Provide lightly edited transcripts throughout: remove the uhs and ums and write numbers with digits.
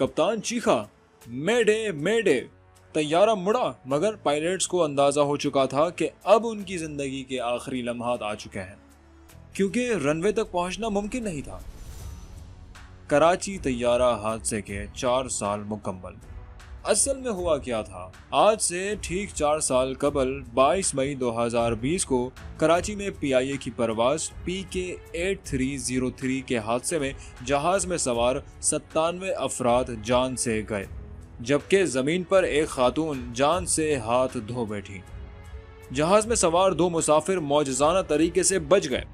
कप्तान चीखा, मेडे मेडे। तैयारा मुड़ा, मगर पायलट्स को अंदाजा हो चुका था कि अब उनकी जिंदगी के आखिरी लम्हात आ चुके हैं, क्योंकि रनवे तक पहुंचना मुमकिन नहीं था। कराची तैयारा हादसे के 4 साल मुकम्मल। असल में हुआ क्या था? आज से ठीक 4 साल कबल 22 मई 2020 को कराची में PIA की परवाज PK 8303 के हादसे में जहाज में सवार 97 अफराद जान से गए, जबकि जमीन पर एक खातून जान से हाथ धो बैठी। जहाज में सवार 2 मुसाफिर मौजज़ाना तरीके से बच गए।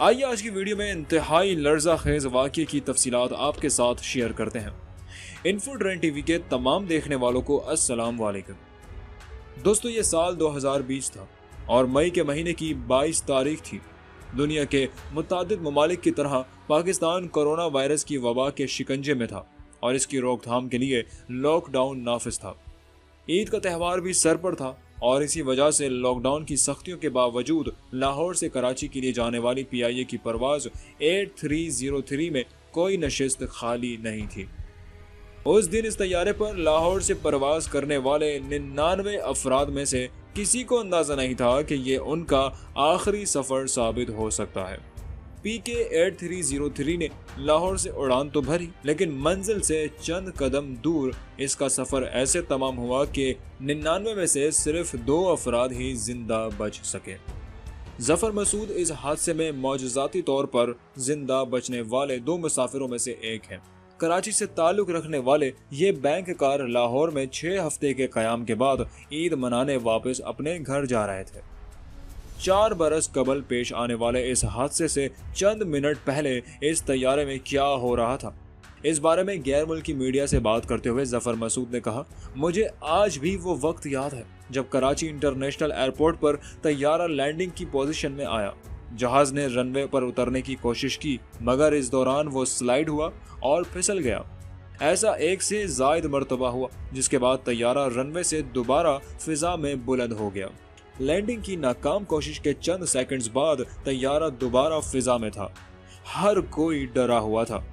आइए आज की वीडियो में इंतहाई लर्ज़ा खेज वाक़ये की तफसीलात आपके साथ शेयर करते हैं। इन्फोट्रेन टीवी के तमाम देखने वालों को अस्सलाम वालेकुम। दोस्तों, ये साल 2020 था और मई के महीने की 22 तारीख थी। दुनिया के मुतादिद ममालिक की तरह पाकिस्तान कोरोना वायरस की वबा के शिकंजे में था और इसकी रोकथाम के लिए लॉकडाउन नाफिज था। ईद का त्यौहार भी सर पर था और इसी वजह से लॉकडाउन की सख्तियों के बावजूद लाहौर से कराची के लिए जाने वाली PIA की परवाज 8303 में कोई नशिस्त खाली नहीं थी। उस दिन इस तैयारे पर लाहौर से परवाज करने वाले 99 अफराद में से किसी को अंदाजा नहीं था कि ये उनका आखिरी सफर साबित हो सकता है। PK 8303 ने लाहौर से उड़ान तो भरी, लेकिन मंजिल से चंद कदम दूर इसका सफर ऐसे तमाम हुआ कि 99 में से सिर्फ 2 अफराद ही जिंदा बच सके। जफर मसूद इस हादसे में मौजज़ाती तौर पर जिंदा बचने वाले 2 मुसाफिरों में से एक हैं। कराची से ताल्लुक रखने वाले ये बैंक कार लाहौर में 6 हफ्ते के क़याम के बाद ईद मनाने वापस अपने घर जा रहे थे। 4 बरस कबल पेश आने वाले इस हादसे से चंद मिनट पहले इस तैयारे में क्या हो रहा था, इस बारे में गैर मुल्की मीडिया से बात करते हुए जफर मसूद ने कहा, मुझे आज भी वो वक्त याद है जब कराची इंटरनेशनल एयरपोर्ट पर तैयारा लैंडिंग की पोजीशन में आया। जहाज ने रनवे पर उतरने की कोशिश की, मगर इस दौरान वो स्लाइड हुआ और फिसल गया। ऐसा 1 से ज़ायद मरतबा हुआ, जिसके बाद तैयारा रनवे से दोबारा फिजा में बुलंद हो गया। लैंडिंग की नाकाम कोशिश के चंद सेकंड्स बाद तैयारा दोबारा फिजा में था। हर कोई डरा हुआ था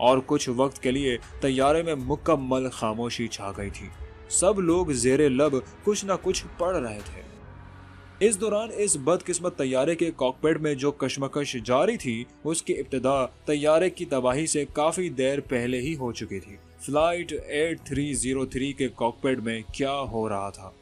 और कुछ वक्त के लिए तैयारे में मुकम्मल खामोशी छा गई थी। सब लोग ज़ेरे लब कुछ न कुछ पढ़ रहे थे। इस दौरान इस बदकिस्मत तैयारे के कॉकपिट में जो कशमकश जारी थी, उसकी इब्तिदा तैयारे की तबाही से काफ़ी देर पहले ही हो चुकी थी। फ्लाइट 8303 के कॉकपिट में क्या हो रहा था?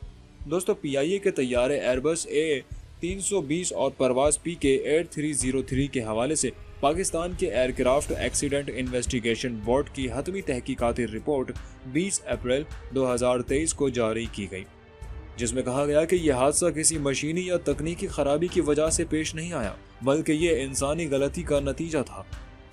दोस्तों, PIA के तैयारे एयरबस A320 और परवाज PK 8303 के हवाले से पाकिस्तान के एयरक्राफ्ट एक्सीडेंट इन्वेस्टिगेशन बोर्ड की हतमी तहकीकाती रिपोर्ट 20 अप्रैल 2023 को जारी की गई, जिसमें कहा गया कि यह हादसा किसी मशीनी या तकनीकी खराबी की वजह से पेश नहीं आया, बल्कि ये इंसानी गलती का नतीजा था।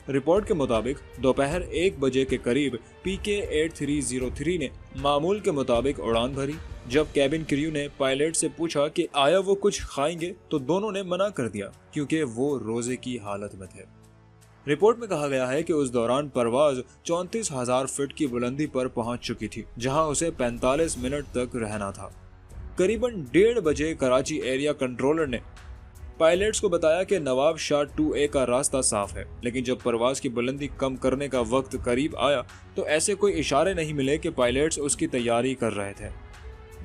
रिपोर्ट के मुताबिक दोपहर 1 बजे के करीब PK 8303 ने मामूल के मुताबिक उड़ान भरी। जब कैबिन क्रू ने पायलट से पूछा कि आया वो कुछ खाएंगे, तो दोनों ने मना कर दिया क्योंकि वो रोजे की हालत में थे। रिपोर्ट में कहा गया है कि उस दौरान परवाज 34,000 फीट की बुलंदी पर पहुंच चुकी थी, जहां उसे 45 मिनट तक रहना था। करीबन 1:30 बजे कराची एरिया कंट्रोलर ने पायलट्स को बताया कि नवाब शाह 2A का रास्ता साफ है, लेकिन जब परवाज की बुलंदी कम करने का वक्त करीब आया तो ऐसे कोई इशारे नहीं मिले कि पायलट्स उसकी तैयारी कर रहे थे।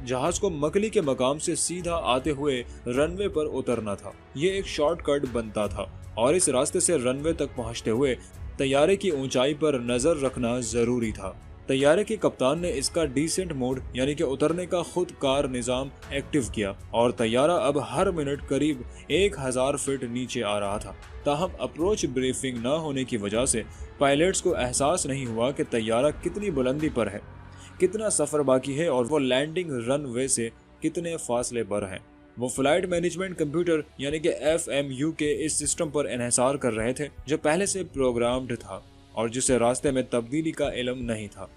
जहाज को मकली के मकाम से सीधा आते हुए रनवे पर उतरना था। ये एक शॉर्टकट बनता था और इस रास्ते से रनवे तक पहुंचते हुए तैयारे की ऊंचाई पर नजर रखना जरूरी था। तैयारे के कप्तान ने इसका डिसेंट मोड यानी कि उतरने का खुद कार निज़ाम एक्टिव किया और तैयारा अब हर मिनट करीब 1000 फीट नीचे आ रहा था। ताहम अप्रोच ब्रीफिंग न होने की वजह से पायलट्स को एहसास नहीं हुआ कि तैयारा कितनी बुलंदी पर है, कितना सफ़र बाकी है और वो लैंडिंग रनवे से कितने फासले पर है। वो फ्लाइट मैनेजमेंट कंप्यूटर यानी कि FMU के इस सिस्टम पर इन्हिसार कर रहे थे जो पहले से प्रोग्राम्ड था और जिसे रास्ते में तब्दीली का इल्म नहीं था।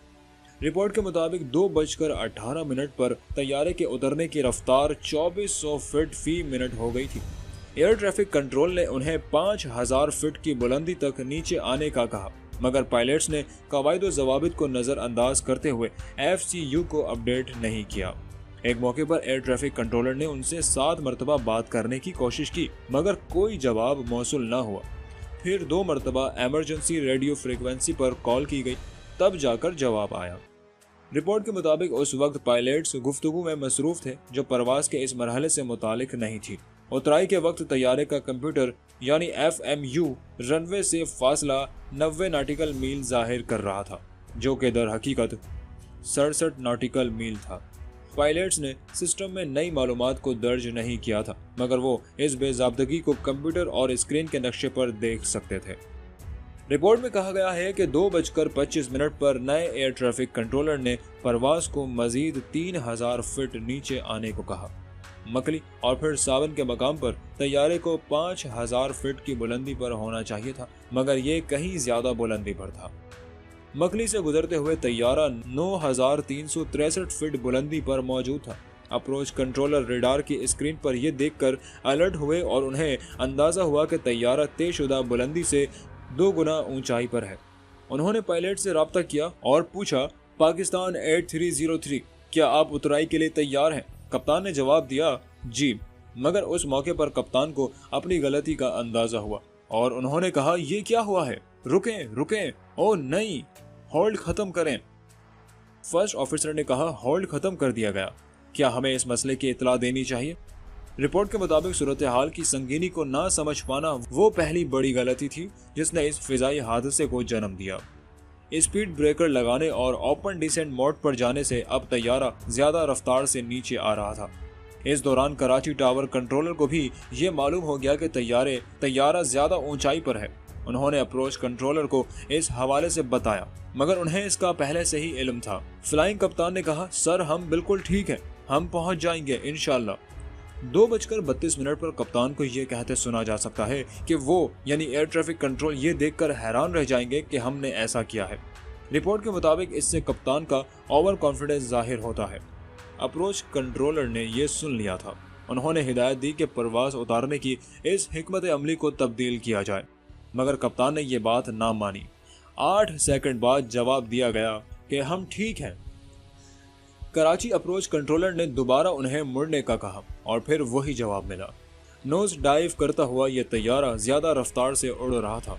रिपोर्ट के मुताबिक 2:18 पर तैयारे के उतरने की रफ्तार 2400 फीट फी मिनट हो गई थी। एयर ट्रैफिक कंट्रोल ने उन्हें 5000 फीट की बुलंदी तक नीचे आने का कहा, मगर पायलट्स ने कवायद ज़वाबित को नज़रअंदाज करते हुए FCU को अपडेट नहीं किया। एक मौके पर एयर ट्रैफिक कंट्रोलर ने उनसे 7 मरतबा बात करने की कोशिश की, मगर कोई जवाब मौसूल न हुआ। फिर 2 मरतबा एमरजेंसी रेडियो फ्रीक्वेंसी पर कॉल की गई, तब जाकर जवाब आया। रिपोर्ट के मुताबिक उस वक्त पायलट्स गुफ्तगू में मसरूफ थे जो परवाज के इस मरहले से मुतालिक नहीं थी। उतराई के वक्त तैयारे का कंप्यूटर यानी FMU रनवे से फासला 90 नॉटिकल मील जाहिर कर रहा था, जो कि दर हकीकत 67 नॉटिकल मील था। पायलट्स ने सिस्टम में नई मालूमात को दर्ज नहीं किया था, मगर वो इस बेज़ाब्तगी को कंप्यूटर और स्क्रीन के नक्शे पर देख सकते थे। रिपोर्ट में कहा गया है कि 2:25 पर नए एयर ट्रैफिक कंट्रोलर ने परवाज को मजीद 3000 फीट नीचे आने को कहा। मकली और फिर सावन के मकाम पर तैयारे को 5000 फीट की बुलंदी पर होना चाहिए था, मगर ये कहीं ज्यादा बुलंदी पर था। मकली से गुजरते हुए तैयारा 9363 फीट बुलंदी पर मौजूद था। अप्रोच कंट्रोलर रेडार की स्क्रीन पर यह देखकर अलर्ट हुए और उन्हें अंदाजा हुआ कि तैयारा तयशुदा बुलंदी से 2 गुना ऊंचाई पर है। उन्होंने पायलट से राब्ता किया और पूछा, पाकिस्तान 8303, क्या आप उतराई के लिए तैयार हैं? कप्तान ने जवाब दिया, जी। मगर उस मौके पर कप्तान को अपनी गलती का अंदाजा हुआ और उन्होंने कहा, ये क्या हुआ है? रुकें रुकें, ओ नहीं, होल्ड खत्म करें। फर्स्ट ऑफिसर ने कहा, होल्ड खत्म कर दिया गया, क्या हमें इस मसले की इतला देनी चाहिए? रिपोर्ट के मुताबिक सूरत हाल की संगीनी को ना समझ पाना वो पहली बड़ी गलती थी जिसने इस फिजाई हादसे को जन्म दिया। स्पीड ब्रेकर लगाने और ओपन डिसेंट मोड पर जाने से अब तैयारा ज्यादा रफ्तार से नीचे आ रहा था। इस दौरान कराची टावर कंट्रोलर को भी ये मालूम हो गया कि तैयारा ज्यादा ऊंचाई पर है। उन्होंने अप्रोच कंट्रोलर को इस हवाले से बताया, मगर उन्हें इसका पहले से ही इल्म था। फ्लाइंग कप्तान ने कहा, सर हम बिल्कुल ठीक हैं, हम पहुंच जाएंगे इंशाल्लाह। 2:32 पर कप्तान को यह कहते सुना जा सकता है कि वो यानी एयर ट्रैफिक कंट्रोल ये देखकर हैरान रह जाएंगे कि हमने ऐसा किया है। रिपोर्ट के मुताबिक इससे कप्तान का ओवर कॉन्फिडेंस जाहिर होता है। अप्रोच कंट्रोलर ने यह सुन लिया था। उन्होंने हिदायत दी कि परवाज उतारने की इस हिकमत अमली को तब्दील किया जाए, मगर कप्तान ने यह बात ना मानी। 8 सेकंड बाद जवाब दिया गया कि हम ठीक हैं। कराची अप्रोच कंट्रोलर ने दोबारा उन्हें मुड़ने का कहा और फिर वही जवाब मिला। नोज डाइव करता हुआ यह तैयारा ज्यादा रफ्तार से उड़ रहा था।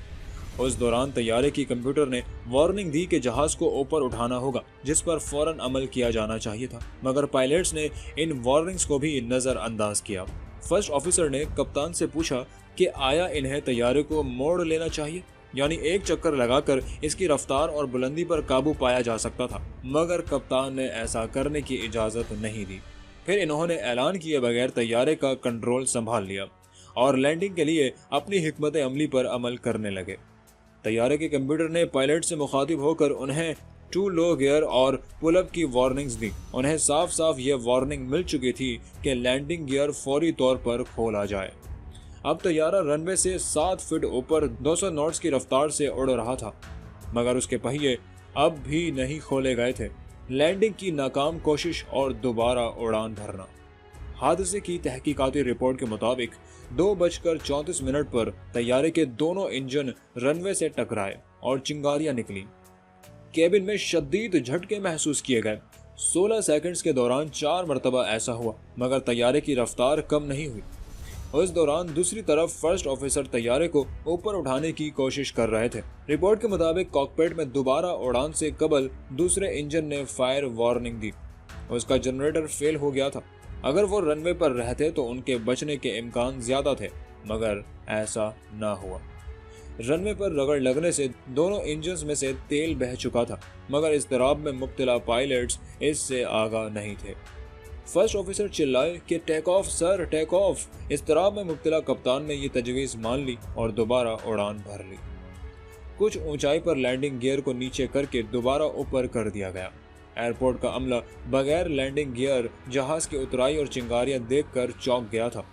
उस दौरान तैयारे की कंप्यूटर ने वार्निंग दी कि जहाज को ऊपर उठाना होगा, जिस पर फौरन अमल किया जाना चाहिए था, मगर पायलट्स ने इन वार्निंग्स को भी नजरअंदाज किया। फर्स्ट ऑफिसर ने कप्तान से पूछा कि आया इन्हें तैयारे को मोड़ लेना चाहिए, यानी एक चक्कर लगाकर इसकी रफ्तार और बुलंदी पर काबू पाया जा सकता था, मगर कप्तान ने ऐसा करने की इजाजत नहीं दी। फिर इन्होंने ऐलान किए बगैर तैयारे का कंट्रोल संभाल लिया और लैंडिंग के लिए अपनी हिकमत अमली पर अमल करने लगे। तैयारे के कंप्यूटर ने पायलट से मुखातिब होकर उन्हें टू लो गियर और पुल अप की वार्निंग्स दी। उन्हें साफ साफ ये वार्निंग मिल चुकी थी कि लैंडिंग गियर फौरी तौर पर खोला जाए। अब तैयारा रनवे से 7 फीट ऊपर 200 नॉट्स की रफ्तार से उड़ रहा था, मगर उसके पहिए अब भी नहीं खोले गए थे। लैंडिंग की नाकाम कोशिश और दोबारा उड़ान भरना। हादसे की तहकीकाती रिपोर्ट के मुताबिक 2:34 पर तैयारे के दोनों इंजन रनवे से टकराए और चिंगारियां निकली। केबिन में शदीद झटके महसूस किए गए। 16 सेकंड्स के दौरान 4 मरतबा ऐसा हुआ, मगर तैयारे की रफ्तार कम नहीं हुई। उस दौरान दूसरी तरफ फर्स्ट ऑफिसर तैयारे को ऊपर उठाने की कोशिश कर रहे थे। रिपोर्ट के मुताबिक कॉकपिट में दोबारा उड़ान से कबल दूसरे इंजन ने फायर वार्निंग दी। उसका जनरेटर फेल हो गया था। अगर वो रनवे पर रहते तो उनके बचने के इम्कान ज्यादा थे, मगर ऐसा ना हुआ। रनवे पर रगड़ लगने से दोनों इंजन्स में से तेल बह चुका था, मगर इज़्तिराब में मुब्तला पायलट्स इससे आगाह नहीं थे। फर्स्ट ऑफिसर चिल्लाए कि take off sir, take off. इज़्तिराब में मुब्तला कप्तान ने यह तजवीज़ मान ली और दोबारा उड़ान भर ली। कुछ ऊंचाई पर लैंडिंग गियर को नीचे करके दोबारा ऊपर कर दिया गया। एयरपोर्ट का अमला बगैर लैंडिंग गियर जहाज की उतराई और चिंगारियां देखकर चौंक गया था।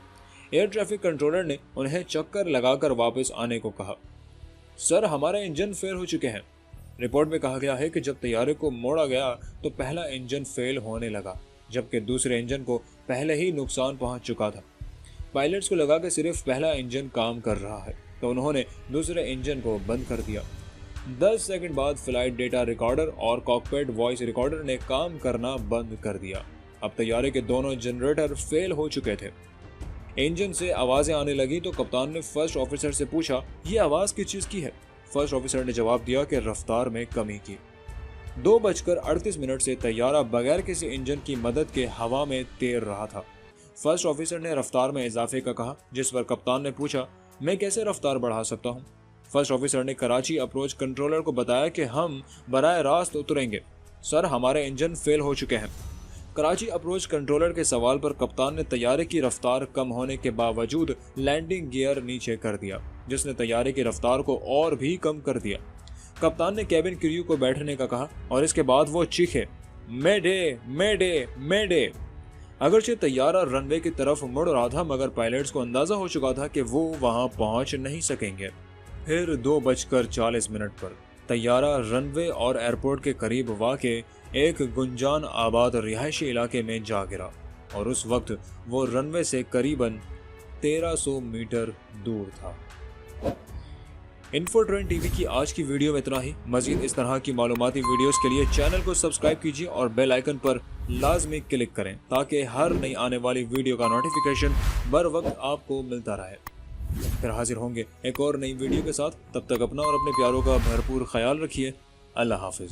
एयर ट्रैफिक कंट्रोलर ने उन्हें चक्कर लगाकर वापस आने को कहा। सर, हमारे इंजन फेल हो चुके हैं। रिपोर्ट में कहा गया है कि जब तैयारे को मोड़ा गया तो पहला इंजन फेल होने लगा, जबकि दूसरे इंजन को पहले ही नुकसान पहुंच चुका था। पायलट्स को लगा कि सिर्फ पहला इंजन काम कर रहा है, तो उन्होंने दूसरे इंजन को बंद कर दिया। 10 सेकंड बाद फ्लाइट डेटा रिकॉर्डर और कॉकपिट वॉइस रिकॉर्डर ने काम करना बंद कर दिया। अब तैयारे के दोनों जनरेटर फेल हो चुके थे। इंजन से आवाजें आने लगी तो कप्तान ने फर्स्ट ऑफिसर से पूछा, ये आवाज किस चीज की है? फर्स्ट ऑफिसर ने जवाब दिया कि रफ्तार में कमी की। 2:38 से तैयारा बगैर किसी इंजन की मदद के हवा में तैर रहा था। फर्स्ट ऑफिसर ने रफ्तार में इजाफे का कहा, जिस पर कप्तान ने पूछा, मैं कैसे रफ्तार बढ़ा सकता हूँ? फर्स्ट ऑफिसर ने कराची अप्रोच कंट्रोलर को बताया कि हम बराह रास्त उतरेंगे। सर, हमारे इंजन फेल हो चुके हैं। कराची अप्रोच कंट्रोलर के सवाल पर कप्तान ने तैयारे की रफ्तार कम होने के बावजूद लैंडिंग गियर नीचे कर दिया, जिसने तैयारे की रफ्तार को और भी कम कर दिया। कप्तान ने कैबिन क्रू को बैठने का कहा और इसके बाद वो चीखे, मेडे मेडे मेडे। अगरचे तैयारा रनवे की तरफ मुड़ रहा था, मगर पायलट्स को अंदाजा हो चुका था कि वो वहां पहुंच नहीं सकेंगे। फिर 2:40 पर तैयारा रनवे और एयरपोर्ट के करीब वाक़े एक गुंजान आबाद रिहायशी इलाके में जा गिरा और उस वक्त वो रनवे से करीबन 1300 मीटर दूर था। इन्फोट्रेंड टीवी की आज की वीडियो में इतना ही। मजीद इस तरह की मालूमाती वीडियोस के लिए चैनल को सब्सक्राइब कीजिए और बेल आइकन पर लाजमी क्लिक करें ताकि हर नई आने वाली वीडियो का नोटिफिकेशन बर वक्त आपको मिलता रहे। फिर हाजिर होंगे एक और नई वीडियो के साथ। तब तक अपना और अपने प्यारों का भरपूर ख्याल रखिए। अल्लाह हाफिज।